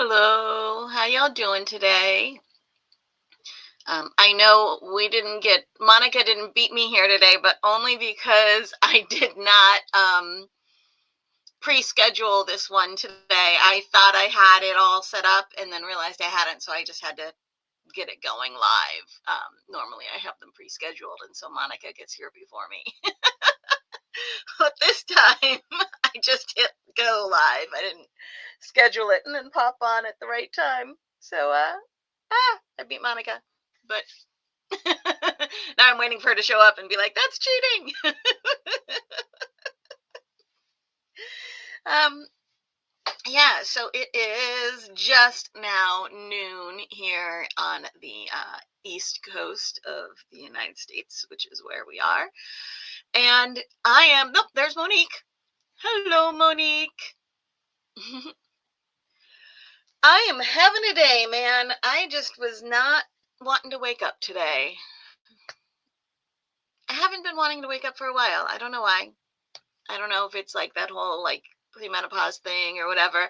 Hello, how y'all doing today? I know Monica didn't beat me here today, but only because I did not pre-schedule this one today. I thought I had it all set up and then realized I hadn't, so I just had to get it going live. Normally I have them pre-scheduled, and so Monica gets here before me. But this time I just hit go live. I didn't schedule it and then pop on at the right time. So I beat Monica. But now I'm waiting for her to show up and be like, that's cheating. um yeah, so it is just now noon here on the east coast of the United States, which is where we are. And nope, there's Monique. Hello, Monique. I am having a day, man. I just was not wanting to wake up today. I haven't been wanting to wake up for a while. I don't know why. I don't know if it's like that whole like premenopause thing or whatever.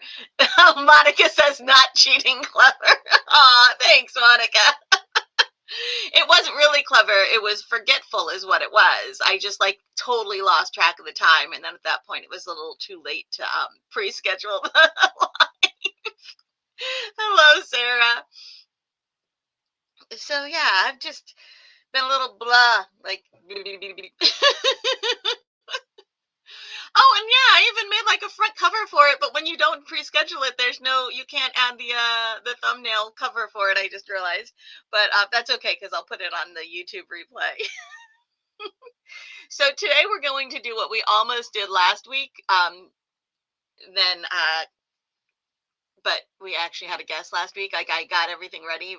Monica says not cheating clever. Aw, thanks, Monica. It wasn't really clever. It was forgetful is what it was. I just like totally lost track of the time. And then at that point it was a little too late to pre-schedule the live. Hello, Sarah. So yeah, I've just been a little blah, like oh, and yeah, I even made like a front cover for it, but when you don't pre-schedule it, you can't add the thumbnail cover for it. I just realized, but that's okay because I'll put it on the YouTube replay. So today we're going to do what we almost did last week. Then, but we actually had a guest last week. Like I got everything ready,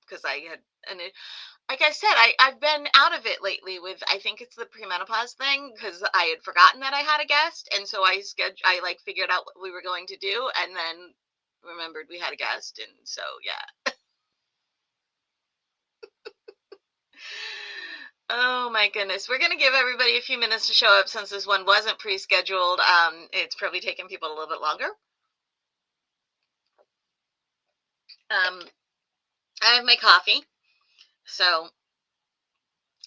because I had like I said, I've been out of it lately with, I think it's the premenopause thing, because I had forgotten that I had a guest. And so I like figured out what we were going to do and then remembered we had a guest. And so, yeah. Oh my goodness. We're going to give everybody a few minutes to show up since this one wasn't pre-scheduled. It's probably taken people a little bit longer. I have my coffee. So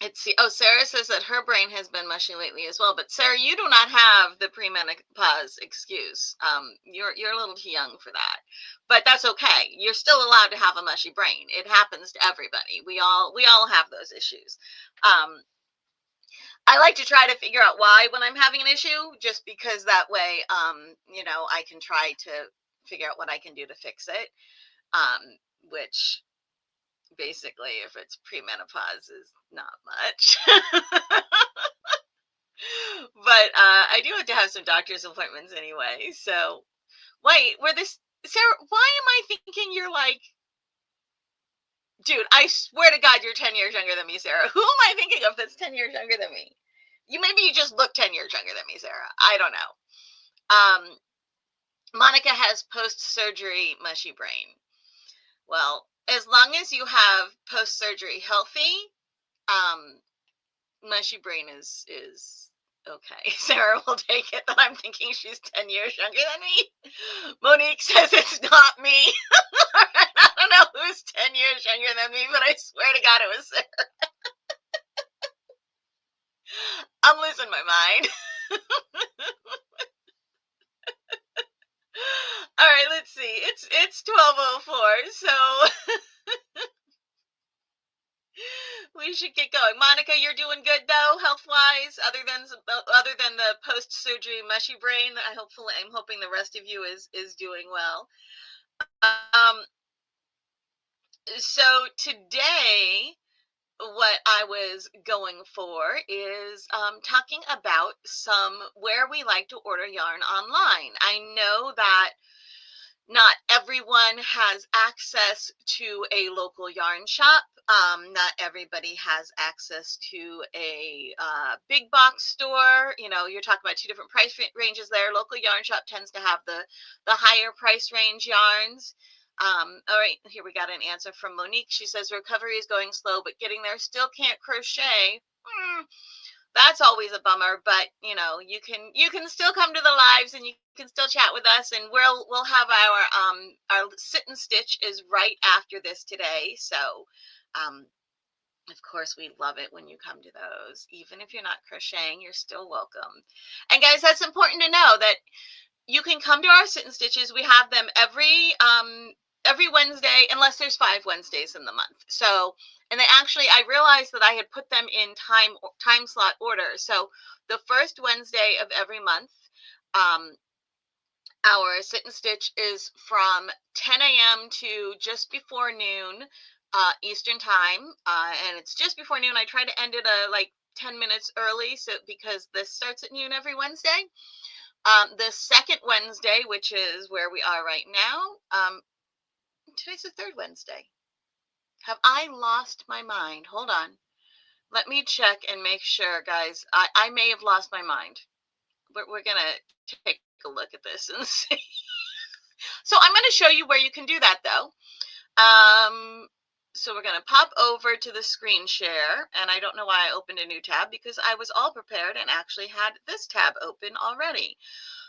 let's see. Oh, Sarah says that her brain has been mushy lately as well. But Sarah, you do not have the premenopause excuse. You're a little too young for that. But that's okay. You're still allowed to have a mushy brain. It happens to everybody. We all have those issues. I like to try to figure out why when I'm having an issue, just because that way, I can try to figure out what I can do to fix it. Which basically, if it's premenopause, is not much. But I do have to have some doctor's appointments anyway. So, wait, Sarah, why am I thinking you're like, dude, I swear to God, you're 10 years younger than me, Sarah. Who am I thinking of that's 10 years younger than me? Maybe you just look 10 years younger than me, Sarah. I don't know. Monica has post-surgery mushy brain. Well, as long as you have post-surgery healthy, mushy brain is okay. Sarah will take it that I'm thinking she's 10 years younger than me. Monique says it's not me. I don't know who's 10 years younger than me, but I swear to God it was Sarah. I'm losing my mind. All right, let's see. It's 12:04, so we should get going. Monica, you're doing good though, health-wise, other than the post-surgery mushy brain. I'm hoping the rest of you is doing well. So today, what I was going for is talking about where we like to order yarn online. I know that not everyone has access to a local yarn shop. Not everybody has access to a big box store. You're talking about two different price ranges there. Local yarn shop tends to have the higher price range yarns. All right, here we got an answer from Monique. She says recovery is going slow, but getting there. Still can't crochet. that's always a bummer, but you know, you can still come to the lives and you can still chat with us, and we'll have our sit and stitch is right after this today. So um of course, we love it when you come to those. Even if you're not crocheting, you're still welcome. And guys, that's important to know that you can come to our sit and stitches. We have them every Wednesday, unless there's 5 Wednesdays in the month. So, and they actually, I realized that I had put them in time slot order. So the first Wednesday of every month, um, our sit and stitch is from 10 a.m. to just before noon Eastern time, and it's just before noon. I try to end it like 10 minutes early, so because this starts at noon every Wednesday. The second Wednesday, which is where we are right now, today's the third Wednesday. Have I lost my mind? Hold on. Let me check and make sure, guys. I may have lost my mind. We're going to take a look at this and see. So I'm going to show you where you can do that, though. So we're going to pop over to the screen share. And I don't know why I opened a new tab, because I was all prepared and actually had this tab open already.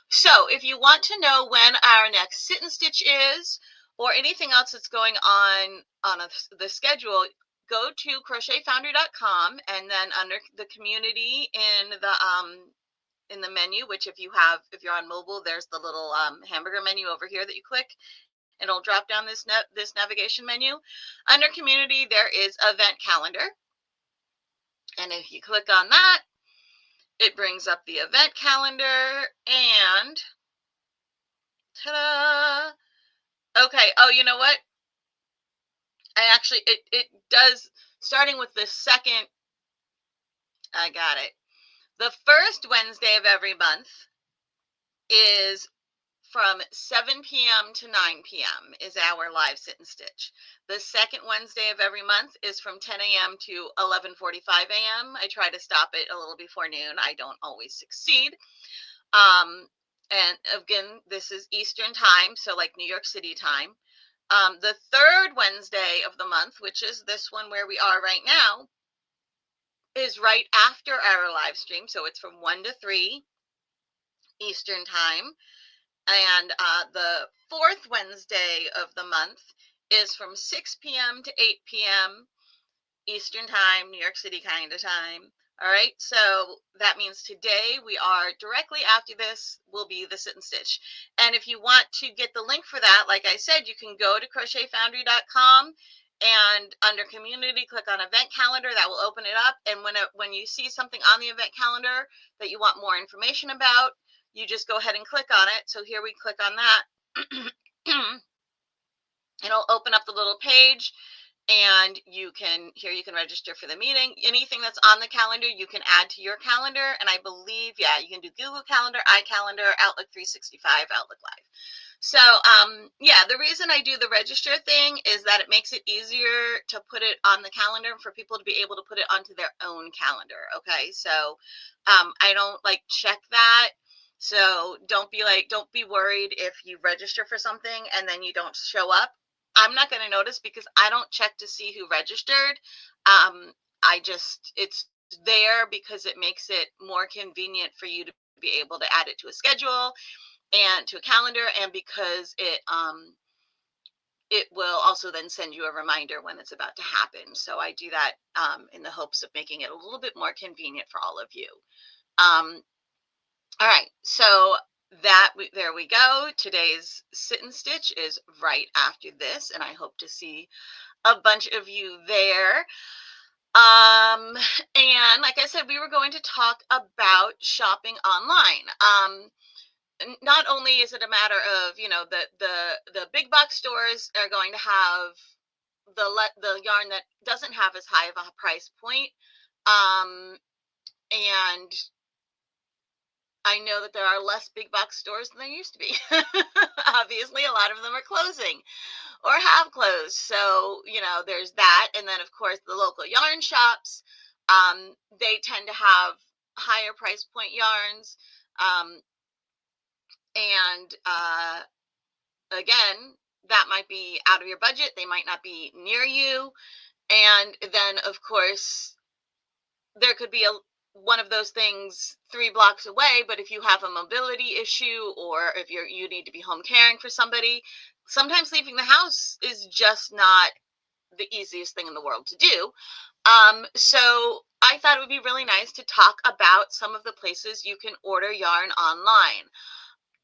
So if you want to know when our next sit and stitch is, or anything else that's going on the schedule, go to crochetfoundry.com, and then under the community in the menu, which if you're on mobile, there's the little hamburger menu over here that you click, and it'll drop down this navigation menu. Under community, there is event calendar, and if you click on that, it brings up the event calendar, and ta-da! Okay. Oh, you know what? It does, starting with the second, I got it. The first Wednesday of every month is from 7 p.m. to 9 p.m. is our live sit and stitch. The second Wednesday of every month is from 10 a.m. to 11:45 a.m. I try to stop it a little before noon. I don't always succeed. And again, this is Eastern time, so like New York City time. The third Wednesday of the month, which is this one where we are right now, is right after our live stream. So it's from 1 to 3 Eastern time. And the fourth Wednesday of the month is from 6 p.m. to 8 p.m. Eastern time, New York City kind of time. All right, so that means today we are directly after this will be the sit and stitch. And if you want to get the link for that, like I said, you can go to crochetfoundry.com, and under community, click on event calendar. That will open it up. And when you see something on the event calendar that you want more information about, you just go ahead and click on it. So here we click on that. It'll open up the little page, and you can register for the meeting. Anything that's on the calendar you can add to your calendar, and I believe, yeah, you can do Google Calendar, iCalendar, Outlook 365, Outlook Live. So yeah, the reason I do the register thing is that it makes it easier to put it on the calendar for people to be able to put it onto their own calendar. Okay, so I don't like check that. So don't be worried if you register for something and then you don't show up. I'm not going to notice, because I don't check to see who registered. It's there because it makes it more convenient for you to be able to add it to a schedule and to a calendar, and because it will also then send you a reminder when it's about to happen. So I do that in the hopes of making it a little bit more convenient for all of you. All right, so there we go. Today's sit and stitch is right after this, and I hope to see a bunch of you there. And like I said, we were going to talk about shopping online. Not only is it a matter of, the big box stores are going to have the yarn that doesn't have as high of a price point, and I know that there are less big box stores than there used to be. Obviously, a lot of them are closing or have closed. So, there's that. And then, of course, the local yarn shops, they tend to have higher price point yarns. And again, that might be out of your budget. They might not be near you. And then, of course, there could be one of those things 3 blocks away, but if you have a mobility issue or if you need to be home caring for somebody, sometimes leaving the house is just not the easiest thing in the world to do. So I thought it would be really nice to talk about some of the places you can order yarn online.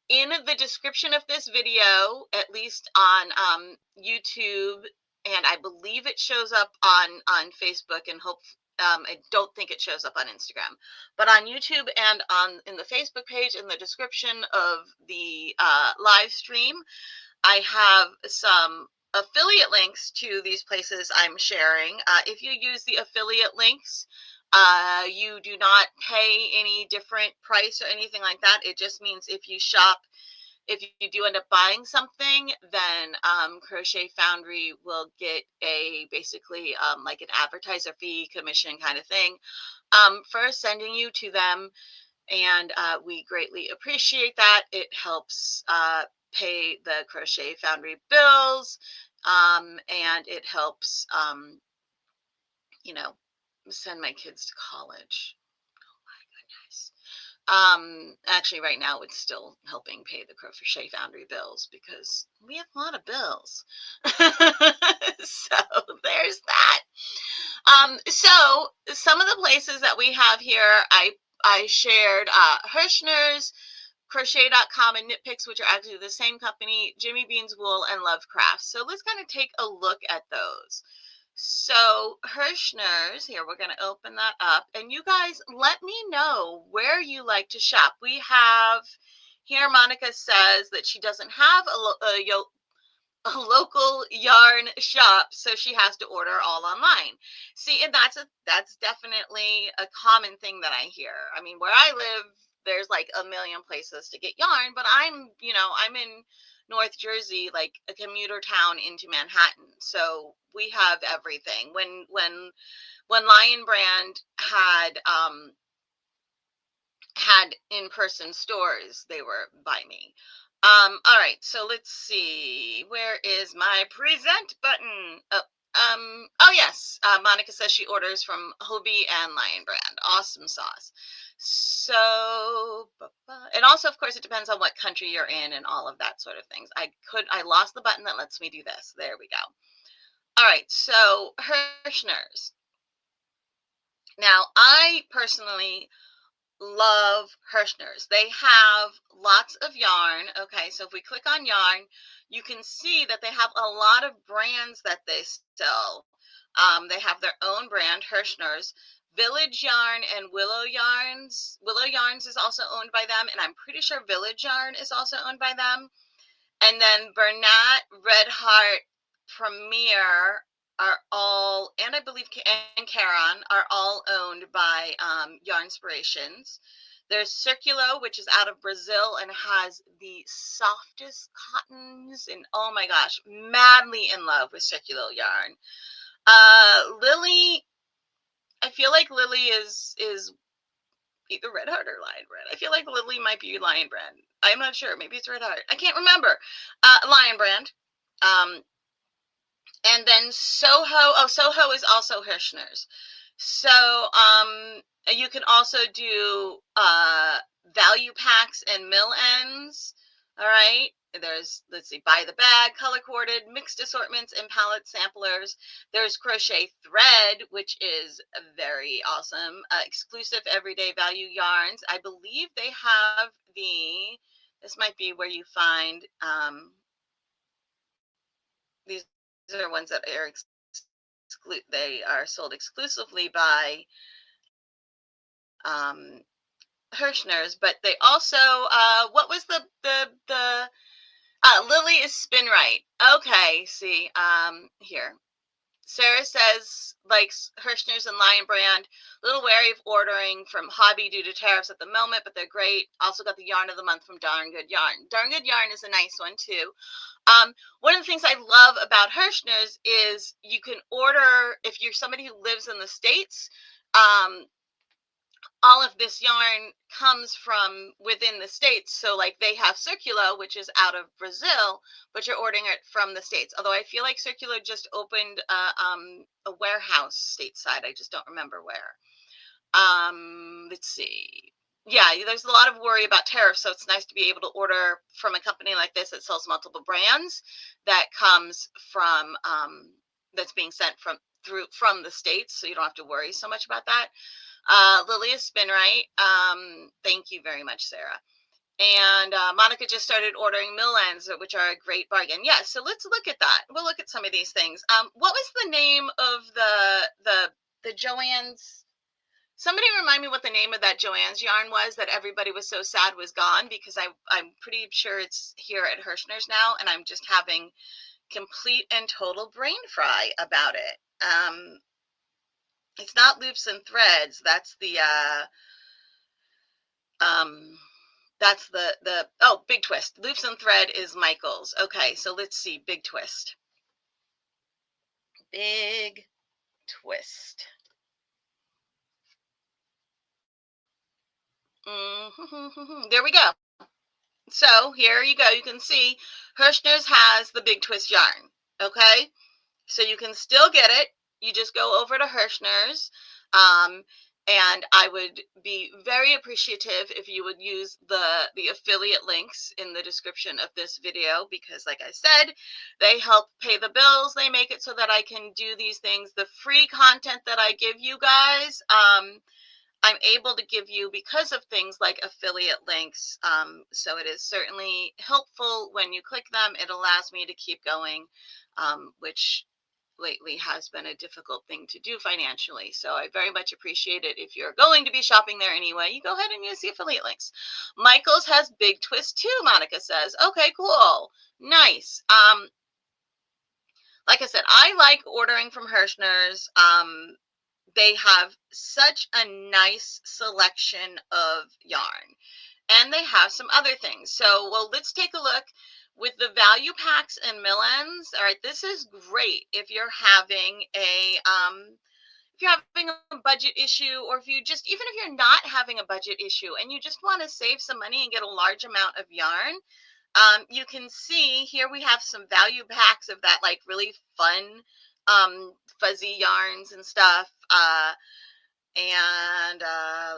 In the description of this video, at least on YouTube, and I believe it shows up on Facebook, and hope I don't think it shows up on Instagram, but on YouTube and on in the Facebook page, in the description of the live stream, I have some affiliate links to these places I'm sharing. If you use the affiliate links, you do not pay any different price or anything like that. It just means if you shop, if you do end up buying something, then Crochet Foundry will get a basically like an advertiser fee commission kind of thing for sending you to them. And we greatly appreciate that. It helps pay the Crochet Foundry bills, and it helps, you know, send my kids to college. Oh my goodness. Actually, right now it's still helping pay the Crochet Foundry bills because we have a lot of bills. So there's that. So some of the places that we have here, I shared Hirschner's, Crochet.com, and Knit Picks, which are actually the same company, Jimmy Bean's Wool, and Love Crafts. So let's kind of take a look at those. So Hirschner's, here, we're going to open that up. And you guys, let me know where you like to shop. We have, here Monica says that she doesn't have a local yarn shop, so she has to order all online. See, and that's definitely a common thing that I hear. I mean, where I live, there's like a million places to get yarn, but I'm in North Jersey, like a commuter town into Manhattan. So we have everything. When Lion Brand had in-person stores, they were by me. All right, so let's see. Where is my present button? Oh yes. Monica says she orders from Hobie and Lion Brand. Awesome sauce. So, and also, of course, it depends on what country you're in and all of that sort of things. I lost the button that lets me do this. There we go. All right, so Hirschner's. Now, I personally love Hirschner's. They have lots of yarn. Okay, so if we click on yarn, you can see that they have a lot of brands that they sell. They have their own brand, Hirschner's. Village Yarn and Willow Yarns. Willow Yarns is also owned by them, and I'm pretty sure Village Yarn is also owned by them. And then Bernat, Red Heart, Premier are all, and I believe and Caron are all owned by Yarnspirations. There's Circulo, which is out of Brazil and has the softest cottons, and oh my gosh, madly in love with Circulo yarn. Lily, I feel like Lily is either Red Heart or Lion Brand. I feel like Lily might be Lion Brand. I'm not sure. Maybe it's Red Heart. I can't remember. Lion Brand. And then Soho. Oh, Soho is also Hirschner's. So you can also do value packs and mill ends. All right. There's, let's see, buy the bag, color corded, mixed assortments, and palette samplers. There's crochet thread, which is very awesome. Exclusive everyday value yarns. I believe they have this might be where you find, these are ones that are they are sold exclusively by Hirschner's, but they also, what was the Lily is Spin Right. Okay, see, here. Sarah says, likes Hirschner's and Lion Brand. A little wary of ordering from Hobby due to tariffs at the moment, but they're great. Also got the Yarn of the Month from Darn Good Yarn. Darn Good Yarn is a nice one, too. One of the things I love about Hirschner's is you can order, if you're somebody who lives in the States, all of this yarn comes from within the States. So like they have Circulo, which is out of Brazil, but you're ordering it from the States. Although I feel like Circulo just opened a warehouse stateside. I just don't remember where. Let's see. Yeah, there's a lot of worry about tariffs, so it's nice to be able to order from a company like this that sells multiple brands that comes from that's being sent from the States, so you don't have to worry so much about that. Lilia Spinright, thank you very much, Sarah. And Monica just started ordering Millends, which are a great bargain. Yeah, so let's look at that. We'll look at some of these things. What was the name of the Joann's? Somebody remind me what the name of that Joann's yarn was that everybody was so sad was gone, because I'm pretty sure it's here at Hirschner's now, and I'm just having complete and total brain fry about it. It's not Loops and Threads. That's the oh, Big Twist. Loops and Thread is Michael's. Okay, so let's see. Big Twist. Big Twist. There we go. So here you go. You can see Hirschner's has the Big Twist yarn. Okay, so you can still get it. You just go over to Hirschner's. And I would be very appreciative if you would use the affiliate links in the description of this video, because like I said, they help pay the bills. They make it so that I can do these things. The free content that I give you guys, I'm able to give you because of things like affiliate links. So it is certainly helpful when you click them. It allows me to keep going, which lately has been a difficult thing to do financially. So I very much appreciate it. If you're going to be shopping there anyway, you go ahead and use the affiliate links. Michael's has Big Twist too, Monica says. Okay, cool. Nice. Like I said, I like ordering from Hirschner's. They have such a nice selection of yarn, and they have some other things. So, well, let's take a look with the value packs and millends. All right, this is great if you're having a budget issue, or if you just, even if you're not having a budget issue and you just want to save some money and get a large amount of yarn. You can see here we have some value packs of that, like really fun fuzzy yarns and stuff. And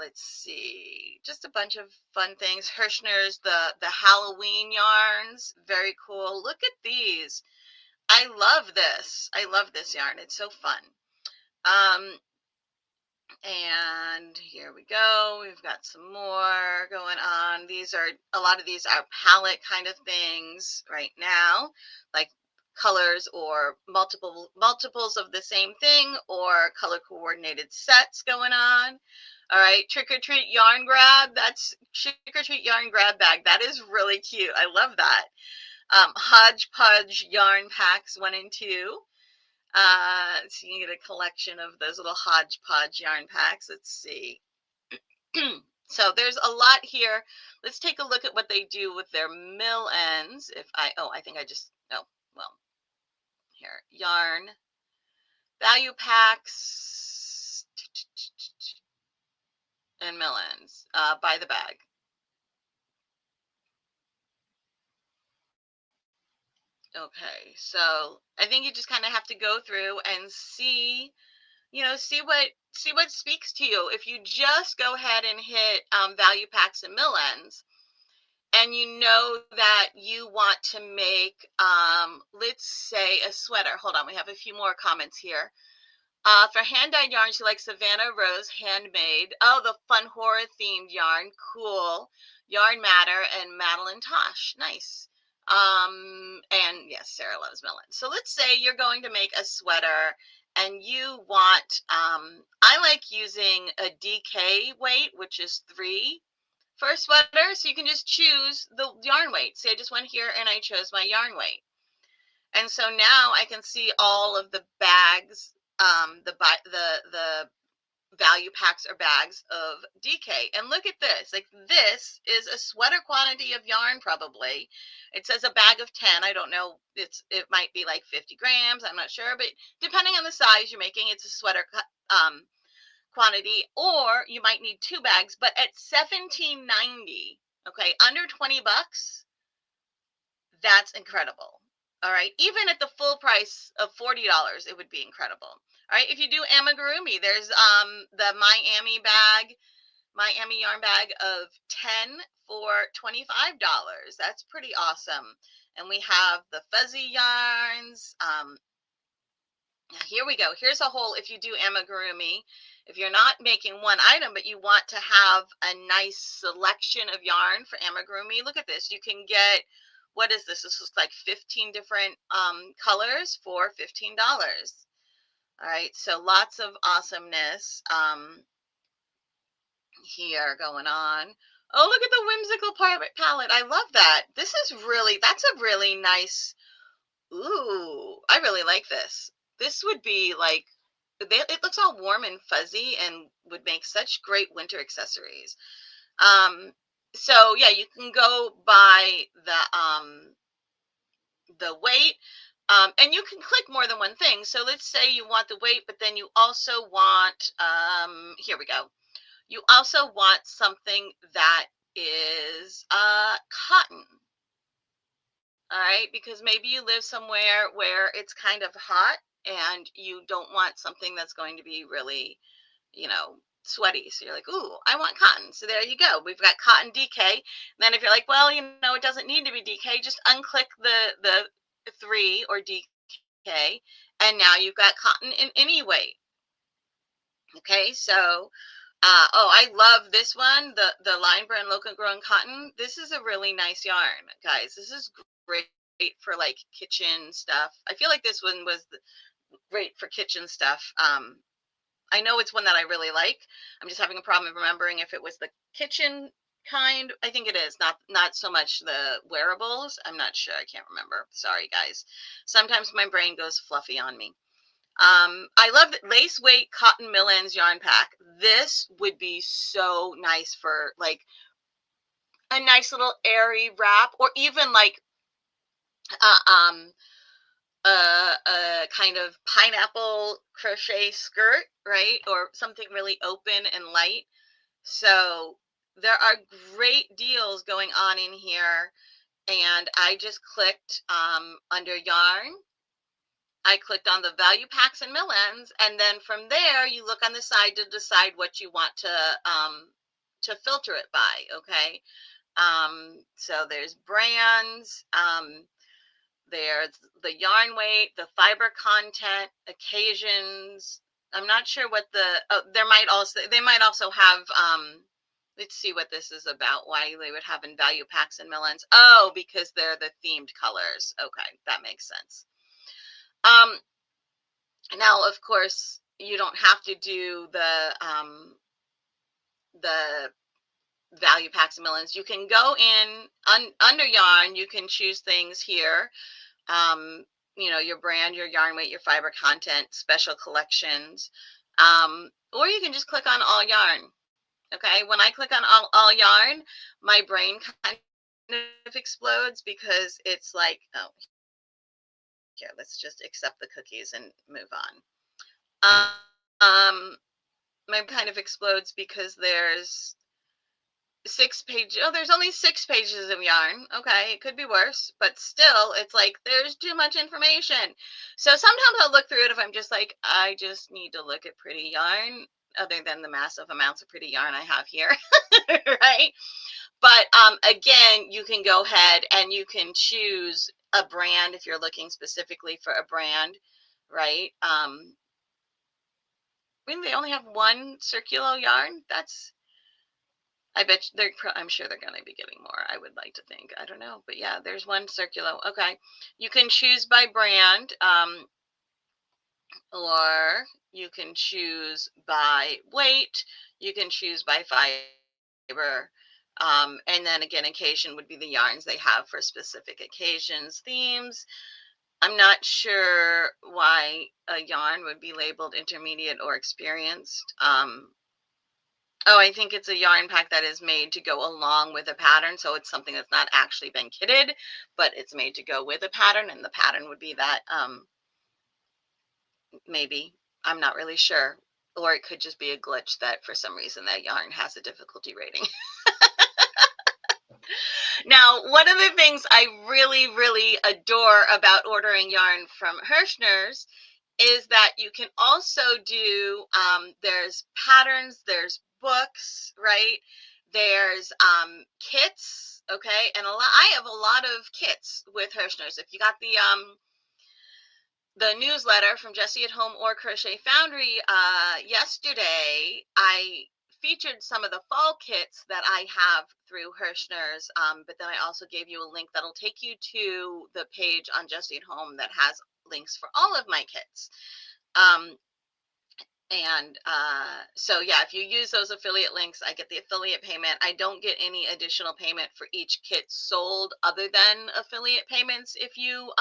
let's see, just a bunch of fun things. Hirschner's, the Halloween yarns, very cool. Look at these. I love this. I love this yarn. It's so fun. And here we go. We've got some more going on. A lot of these are palette kind of things right now, like colors or multiples of the same thing, or color coordinated sets going on. All right, trick or treat yarn grab. That's trick or treat yarn grab bag. That is really cute. I love that. Hodgepodge yarn packs 1 and 2. So you get a collection of those little hodgepodge yarn packs. Let's see. So there's a lot here. Let's take a look at what they do with their mill ends. I think I just, oh, well, here, yarn, value packs, and mill ends, by the bag. Okay, so I think you just kind of have to go through and see, see what speaks to you. If you just go ahead and hit value packs and mill ends, and you know that you want to make, let's say, a sweater. Hold on, we have a few more comments here. For hand-dyed yarns, you like Savannah Rose Handmade. Oh, the fun horror-themed yarn. Cool. Yarn Matter and Madeline Tosh. Nice. And yes, Sarah loves melon. So let's say you're going to make a sweater and you want, I like using a DK weight, which is 3 for a sweater. So you can just choose the yarn weight. See, I just went here and I chose my yarn weight. And so now I can see all of the bags, the value packs or bags of DK. And look at this. Like, this is a sweater quantity of yarn, probably. It says a bag of 10. I don't know. It might be like 50 grams. I'm not sure. But depending on the size you're making, it's a sweater quantity. Or you might need 2 bags. But at $17.90, okay, under $20, that's incredible. All right. Even at the full price of $40, it would be incredible. All right. If you do amigurumi, there's the Miami yarn bag of 10 for $25. That's pretty awesome. And we have the fuzzy yarns. Here we go. Here's a whole, if you do amigurumi, if you're not making one item, but you want to have a nice selection of yarn for amigurumi, look at this. You can get, what is this? This is like 15 different colors for $15. All right, so lots of awesomeness here going on. Oh, look at the whimsical palette. I love that. This is really, that's a really nice, ooh, I really like this. This would be like, it looks all warm and fuzzy and would make such great winter accessories. So yeah, you can go by the weight, and you can click more than one thing. So let's say you want the weight, but then you also want, here we go. You also want something that is cotton. All right, because maybe you live somewhere where it's kind of hot and you don't want something that's going to be really, sweaty. So you're like, ooh, I want cotton. So there you go. We've got cotton DK. And then if you're like, well, it doesn't need to be DK, just unclick the 3 or DK, and now you've got cotton in any weight. Okay, so oh, I love this one, the Line Brand Local Grown Cotton. This is a really nice yarn, guys. This is great for like kitchen stuff. I feel like this one was great for kitchen stuff. I know it's one that I really like. I'm just having a problem remembering if it was the kitchen kind. I think it is, not so much the wearables. I'm not sure. I can't remember. Sorry, guys. Sometimes my brain goes fluffy on me. I love the lace weight cotton mill-ends yarn pack. This would be so nice for like a nice little airy wrap, or even like uh, um a kind of pineapple crochet skirt, right? Or something really open and light. So there are great deals going on in here, and I just clicked under yarn. I clicked on the value packs and mill ends, and then from there you look on the side to decide what you want to filter it by. Okay, so there's brands, there's the yarn weight, the fiber content, occasions. I'm not sure what they might also have. Let's see what this is about. Why they would have in value packs and mill ends. Oh, because they're the themed colors. Okay, that makes sense. Now, of course, you don't have to do the value packs and millions. You can go in under yarn. You can choose things here. Um, your brand, your yarn weight, your fiber content, special collections, or you can just click on all yarn. Okay, when I click on all yarn, my brain kind of explodes because it's like, oh, here, let's just accept the cookies and move on. Um, my kind of explodes because there's there's only 6 pages of yarn. Okay, it could be worse, but still, it's like there's too much information. So sometimes I'll look through it if I'm just like, I just need to look at pretty yarn, other than the massive amounts of pretty yarn I have here, right? But again, you can go ahead and you can choose a brand if you're looking specifically for a brand, right? I mean, they only have one circular yarn. I bet I'm sure they're going to be getting more. I would like to think. I don't know. But yeah, there's one circular. Okay. You can choose by brand, or you can choose by weight. You can choose by fiber. And then again, occasion would be the yarns they have for specific occasions, themes. I'm not sure why a yarn would be labeled intermediate or experienced. Oh, I think it's a yarn pack that is made to go along with a pattern. So it's something that's not actually been kitted, but it's made to go with a pattern. And the pattern would be that, maybe, I'm not really sure. Or it could just be a glitch that for some reason that yarn has a difficulty rating. Now, one of the things I really, really adore about ordering yarn from Hirschner's is that you can also do, there's patterns, there's books, right? There's kits, okay? And I have a lot of kits with Hirschner's. If you got the newsletter from Jessie at Home or Crochet Foundry yesterday, I featured some of the fall kits that I have through Hirschner's, but then I also gave you a link that'll take you to the page on Jessie at Home that has links for all of my kits. So yeah, if you use those affiliate links, I get the affiliate payment. I don't get any additional payment for each kit sold other than affiliate payments if you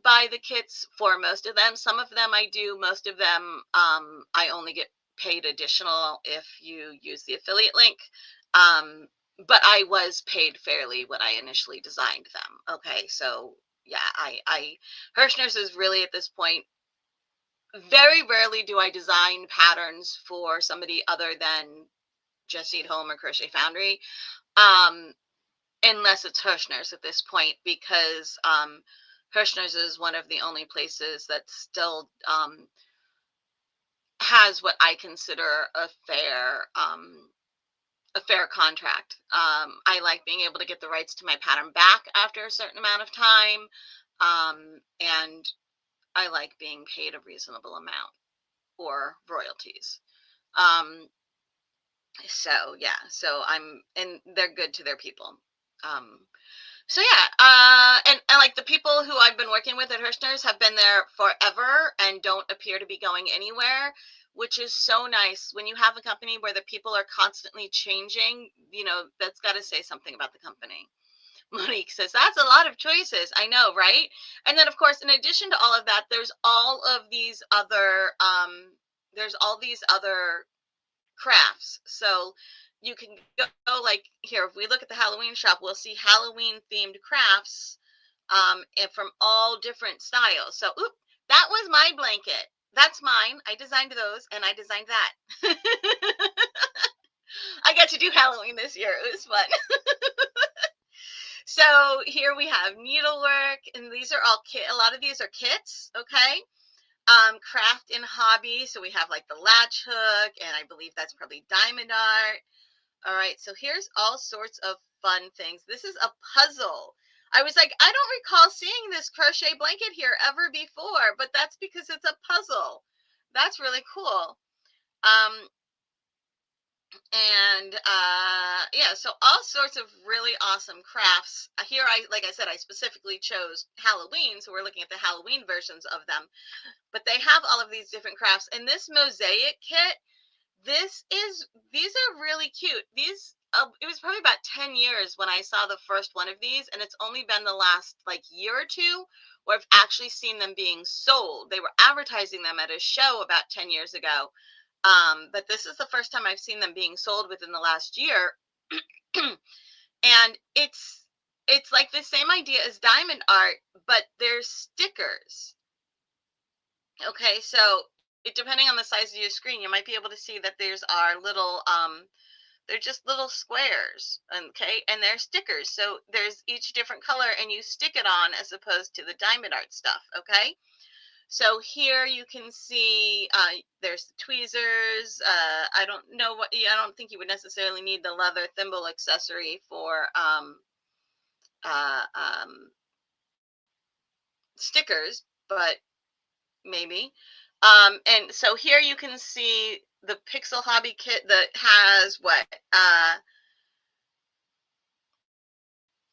buy the kits for most of them. Some of them I do, most of them I only get paid additional if you use the affiliate link. But I was paid fairly when I initially designed them. Okay, so yeah, Hirschner's is really at this point, very rarely do I design patterns for somebody other than Jessie at Home or Crochet Foundry. Unless it's Hirschner's at this point, because Hirschner's is one of the only places that still has what I consider a fair contract. I like being able to get the rights to my pattern back after a certain amount of time, and I like being paid a reasonable amount or royalties. So yeah, and they're good to their people. So yeah, and like the people who I've been working with at Hirschner's have been there forever and don't appear to be going anywhere, which is so nice. When you have a company where the people are constantly changing, that's got to say something about the company. Monique says, that's a lot of choices. I know, right? And then, of course, in addition to all of that, there's all these other crafts. So you can go like here, if we look at the Halloween shop, we'll see Halloween themed crafts and from all different styles. So, that was my blanket. That's mine. I designed those and I designed that. I got to do Halloween this year. It was fun. So here we have needlework, and these are all a lot of these are kits, okay? Craft and hobby. So we have like the latch hook, and I believe that's probably diamond art. All right, so here's all sorts of fun things. This is a puzzle. I was like, I don't recall seeing this crochet blanket here ever before, but that's because it's a puzzle. That's really cool. Yeah, so all sorts of really awesome crafts. Here, like I said, I specifically chose Halloween, so we're looking at the Halloween versions of them. But they have all of these different crafts. And this mosaic kit, these are really cute. These, it was probably about 10 years when I saw the first one of these, and it's only been the last like year or two where I've actually seen them being sold. They were advertising them at a show about 10 years ago. But this is the first time I've seen them being sold within the last year. And it's like the same idea as diamond art, but there's stickers. Okay, so depending on the size of your screen, you might be able to see that there's our little they're just little squares, okay, and they're stickers. So there's each different color and you stick it on as opposed to the diamond art stuff, okay? So here you can see there's the tweezers. I don't think you would necessarily need the leather thimble accessory for stickers, but maybe. And so here you can see the Pixel Hobby kit that has what?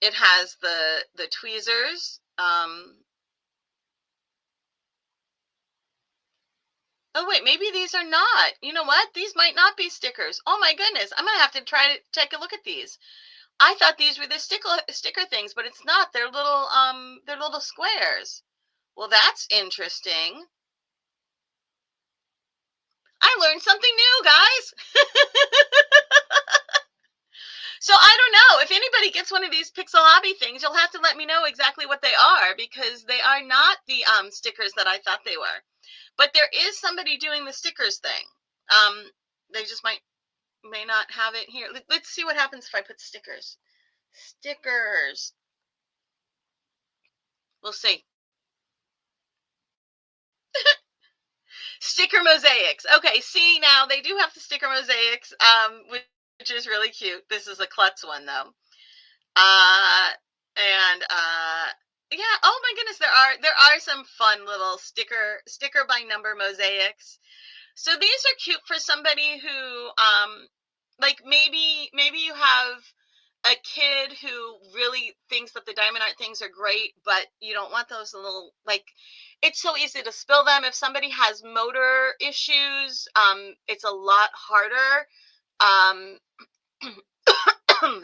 It has the tweezers. Oh, wait, maybe these are not. You know what? These might not be stickers. Oh, my goodness. I'm going to have to try to take a look at these. I thought these were the sticker things, but it's not. They're little squares. Well, that's interesting. I learned something new, guys. So I don't know. If anybody gets one of these Pixel Hobby things, you'll have to let me know exactly what they are, because they are not the stickers that I thought they were. But there is somebody doing the stickers thing. They just may not have it here. Let's see what happens if I put stickers. Stickers. We'll see. Sticker mosaics. Okay, see, now they do have the sticker mosaics, which is really cute. This is a klutz one though. Uh, and yeah. Oh my goodness, there are some fun little sticker by number mosaics. So these are cute for somebody who, like maybe you have a kid who really thinks that the diamond art things are great, but you don't want those little, like, it's so easy to spill them. If somebody has motor issues, it's a lot harder.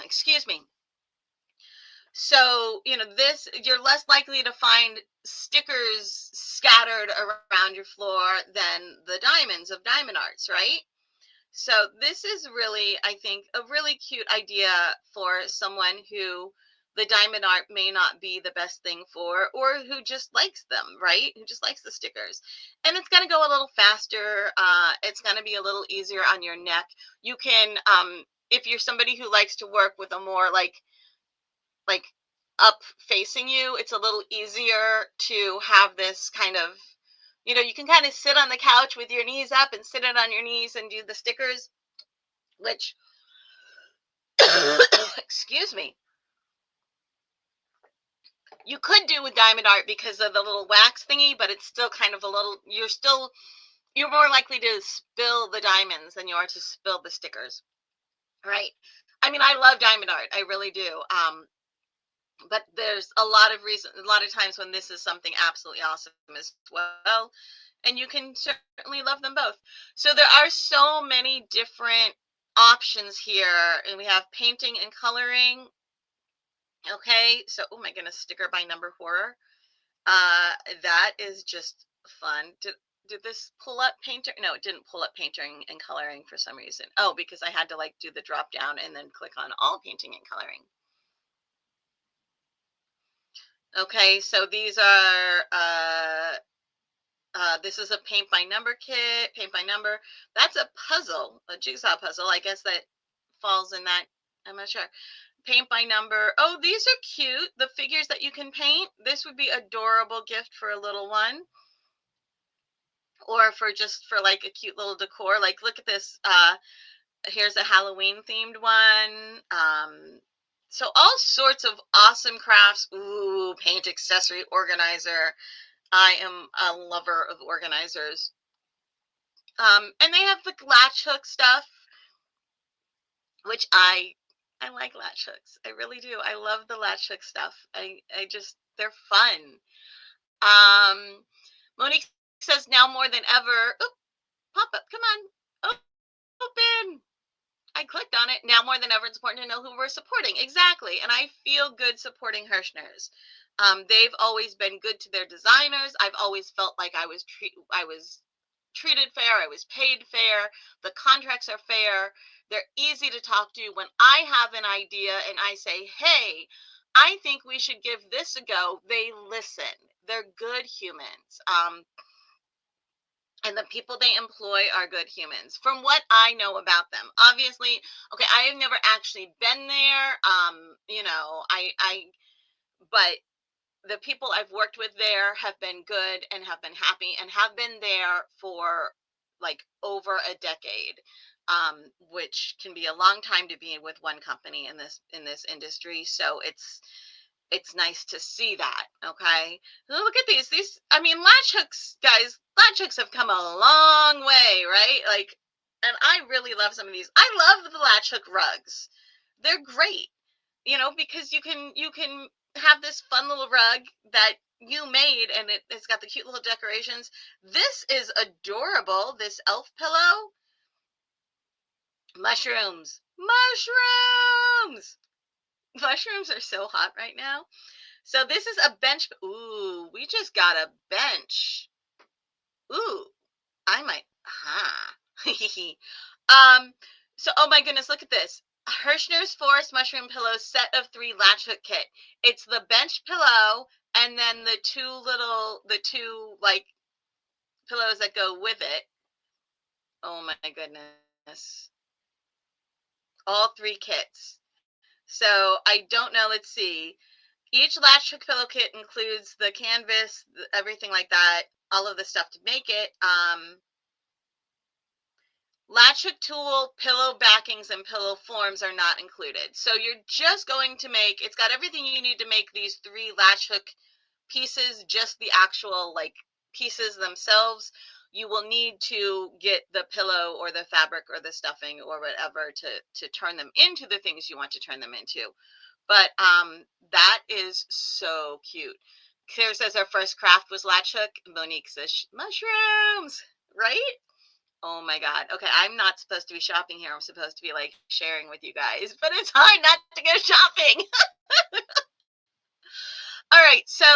Excuse me. So, this, you're less likely to find stickers scattered around your floor than the diamonds of diamond arts, right? So this is really, I think, a really cute idea for someone who the diamond art may not be the best thing for, or who just likes them, right? Who just likes the stickers. And it's going to go a little faster. It's going to be a little easier on your neck. You can, if you're somebody who likes to work with a more like up facing you, it's a little easier to have this kind of, you can kind of sit on the couch with your knees up and sit it on your knees and do the stickers, which excuse me, you could do with diamond art because of the little wax thingy, but it's still kind of a little, you're more likely to spill the diamonds than you are to spill the stickers, right? I mean, I love diamond art, I really do. But there's a lot of times when this is something absolutely awesome as well, and you can certainly love them both. So there are so many different options here, and we have painting and coloring. Okay, so oh my goodness, sticker by number horror. That is just fun. Did this pull up painter? No, it didn't pull up painting and coloring for some reason. Oh, because I had to do the drop down and then click on all painting and coloring. Okay, so these are this is a paint by number kit, paint by number. That's a puzzle, a jigsaw puzzle. I guess that falls in that. I'm not sure. Paint by number. Oh, these are cute. The figures that you can paint. This would be adorable gift for a little one, or for like a cute little decor. Like, look at this. Here's a Halloween themed one. So all sorts of awesome crafts. Ooh, paint accessory organizer. I am a lover of organizers. And they have the latch hook stuff, which I like latch hooks. I really do. I love the latch hook stuff. I just, they're fun. Monique says now more than ever. Oop, pop up, come on, open. I clicked on it. Now more than ever, it's important to know who we're supporting. Exactly, and I feel good supporting Hirschner's. They've always been good to their designers. I've always felt like I was treated fair. I was paid fair. The contracts are fair. They're easy to talk to. When I have an idea and I say, hey, I think we should give this a go, they listen. They're good humans. And the people they employ are good humans from what I know about them. Obviously, okay, I have never actually been there. But the people I've worked with there have been good and have been happy and have been there for like over a decade, which can be a long time to be with one company in this industry. So it's nice to see that. Okay, look at these. I mean, latch hooks, guys. Latch hooks have come a long way, right? Like, and I really love some of these. I love the latch hook rugs. They're great, because you can have this fun little rug that you made, and it's got the cute little decorations. This is adorable. This elf pillow. Mushrooms. Mushrooms. Mushrooms are so hot right now. So this is a bench. Ooh, we just got a bench. Ooh, I might. um. So, oh my goodness, look at this. Hirschner's Forest Mushroom Pillow set of 3 latch hook kit. It's the bench pillow and then the two like pillows that go with it. Oh my goodness. All 3 kits. So I don't know. Let's see. Each latch hook pillow kit includes the canvas, everything like that, all of the stuff to make it. Latch hook tool, pillow backings, and pillow forms are not included. So you're just going to make, it's got everything you need to make these 3 latch hook pieces, just the actual like pieces themselves. You will need to get the pillow or the fabric or the stuffing or whatever to turn them into the things you want to turn them into. But that is so cute. Claire says her first craft was latch hook. Monique says mushrooms, right? Oh my God. Okay, I'm not supposed to be shopping here. I'm supposed to be like sharing with you guys, but it's hard not to go shopping. All right, so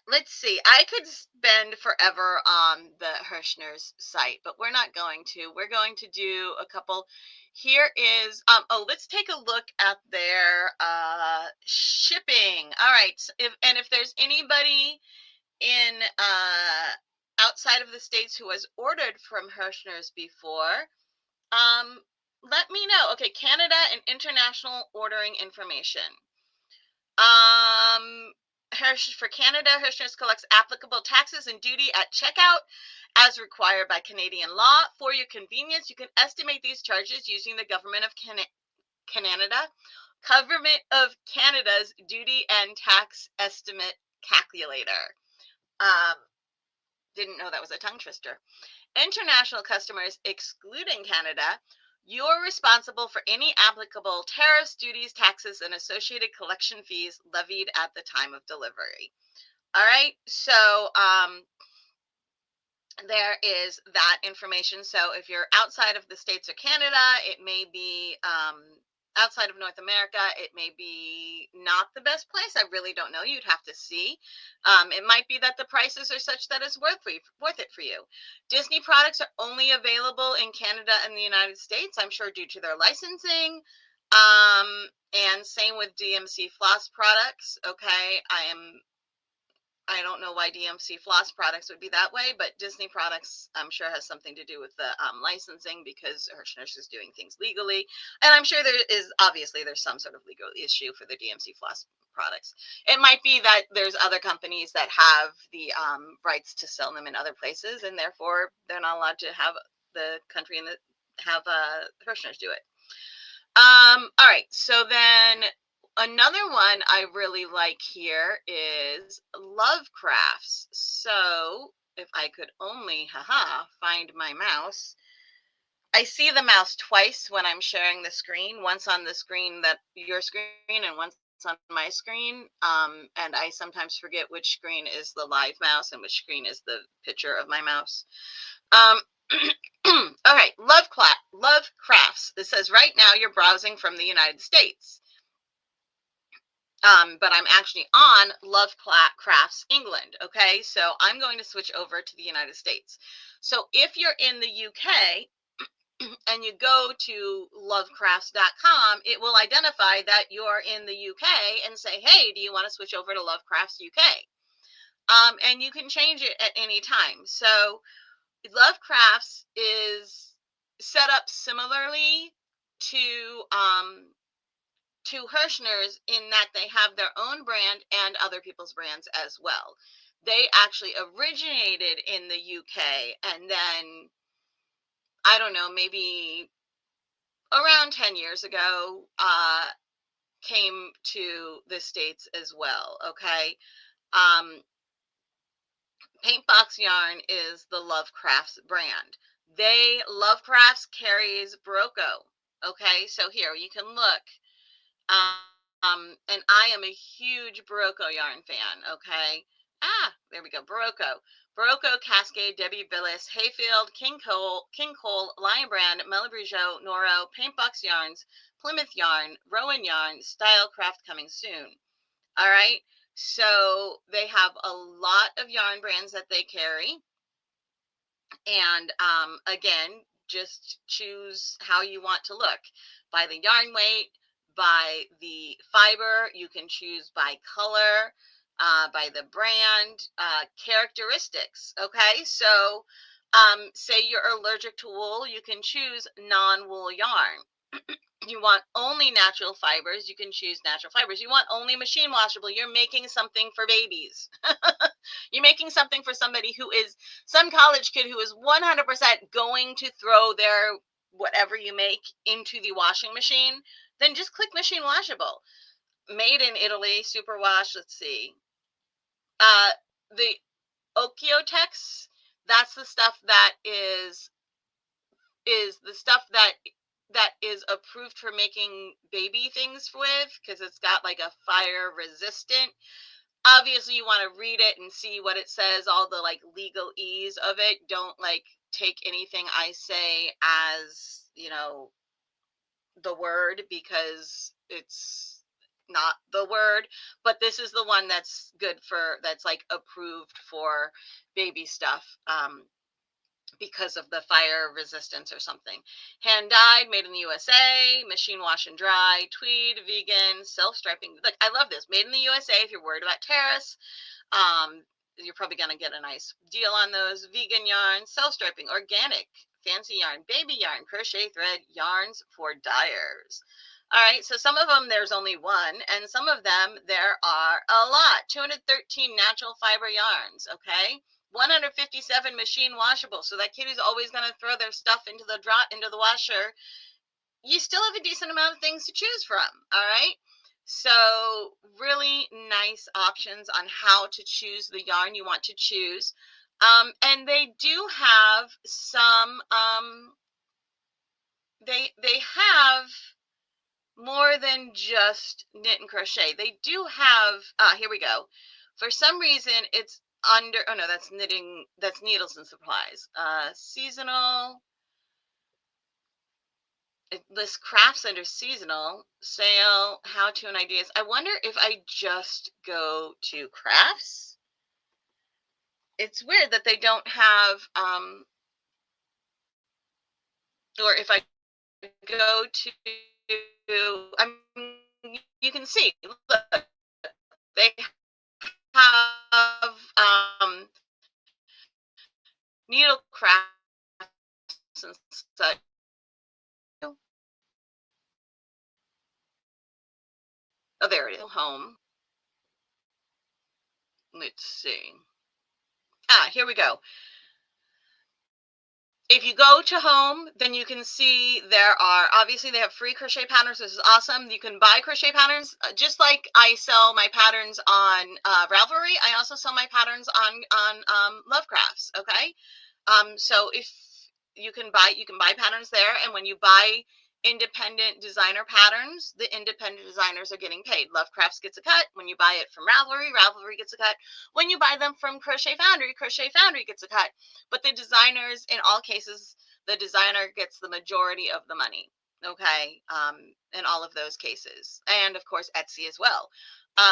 let's see. I could spend forever on the Hirschner's site, but we're not going to. We're going to do a couple. Here is oh, let's take a look at their shipping. All right. So if there's anybody in outside of the States who has ordered from Hirschner's before, let me know. Okay, Canada and international ordering information. For Canada, Hirschner's collects applicable taxes and duty at checkout as required by Canadian law. For your convenience, you can estimate these charges using the Government of Canada's duty and tax estimate calculator. Didn't know that was a tongue twister. International customers, excluding Canada, you're responsible for any applicable tariffs, duties, taxes, and associated collection fees levied at the time of delivery. All right, so there is that information. So if you're outside of the States or Canada, it may be outside of North America, it may be not the best place. I really don't know. You'd have to see. It might be that the prices are such that it's worth it for you. Disney products are only available in Canada and the United States, I'm sure due to their licensing. And same with DMC floss products. Okay, I don't know why DMC floss products would be that way, but Disney products, I'm sure, has something to do with the licensing, because Hirschner's is doing things legally. And I'm sure there's some sort of legal issue for the DMC floss products. It might be that there's other companies that have the rights to sell them in other places, and therefore they're not allowed to have the country and have Hirschner's do it. All right, so then another one I really like here is Love Crafts. So if I could only, find my mouse. I see the mouse twice when I'm sharing the screen, once on the screen that your screen and once on my screen. And I sometimes forget which screen is the live mouse and which screen is the picture of my mouse. All right, Love Crafts. It says right now you're browsing from the United States. But I'm actually on Love Crafts England. Okay, so I'm going to switch over to the United States. So if you're in the UK and you go to lovecrafts.com, it will identify that you're in the UK and say, hey, do you want to switch over to Love Crafts UK? And you can change it at any time. So Love Crafts is set up similarly to Hirschner's in that they have their own brand and other people's brands as well. They actually originated in the UK, and then I don't know, maybe around 10 years ago, came to the States as well. Okay. Paint Box Yarn is the Love Crafts brand. Love Crafts carries Barocco. Okay, so here you can look. And I am a huge Barocco yarn fan. Okay. There we go. Barocco, Cascade, Debbie Billis, Hayfield, King Cole, Lion Brand, Melabrujo, Noro, Paintbox Yarns, Plymouth Yarn, Rowan Yarn, Stylecraft coming soon. All right. So they have a lot of yarn brands that they carry. And again, just choose how you want to look. By the yarn weight, by the fiber, you can choose by color, by the brand, characteristics. Okay, so say you're allergic to wool, you can choose non-wool yarn. You want only natural fibers, you can choose natural fibers. You want only machine washable, you're making something for babies. You're making something for somebody who is some college kid who is 100% going to throw their whatever you make into the washing machine. Then just click machine washable. Made in Italy, superwash. Let's see. The Okeotex, that's the stuff that is the stuff that is approved for making baby things with, because it's got like a fire resistant. Obviously you want to read it and see what it says, all the like legalese of it. Don't like take anything I say as, the word, because it's not the word. But this is the one that's good for, that's like approved for baby stuff, because of the fire resistance or something. Hand dyed, made in the USA, machine wash and dry, tweed, vegan, self-striping. Look, I love this. Made in the USA. If you're worried about tariffs, you're probably going to get a nice deal on those. Vegan yarn, self-striping, organic, fancy yarn, baby yarn, crochet thread, yarns for dyers. All right, so some of them there's only one, and some of them there are a lot. 213 natural fiber yarns, okay? 157 machine washable. So that kid who's always going to throw their stuff into the washer, you still have a decent amount of things to choose from. All right. So really nice options on how to choose the yarn you want to choose. And they do have some, they have more than just knit and crochet. They do have, here we go. For some reason, it's under, oh no, that's knitting, that's needles and supplies. Seasonal, it lists crafts under seasonal, sale, how to, and ideas. I wonder if I just go to crafts. It's weird that they don't have, or if I go to, I mean, you can see, look, they have needle crafts and such. Oh, there it is. Home. Let's see. Here we go. If you go to home, then you can see there are, obviously they have free crochet patterns. This is awesome. You can buy crochet patterns, just like I sell my patterns on Ravelry. I also sell my patterns on Lovecrafts. Okay. So if you can buy patterns there, and when you buy independent designer patterns, the independent designers are getting paid. Lovecrafts gets a cut. When you buy it from Ravelry, Ravelry gets a cut. When you buy them from Crochet Foundry gets a cut. But the designers, in all cases, the designer gets the majority of the money. Okay, in all of those cases, and of course Etsy as well.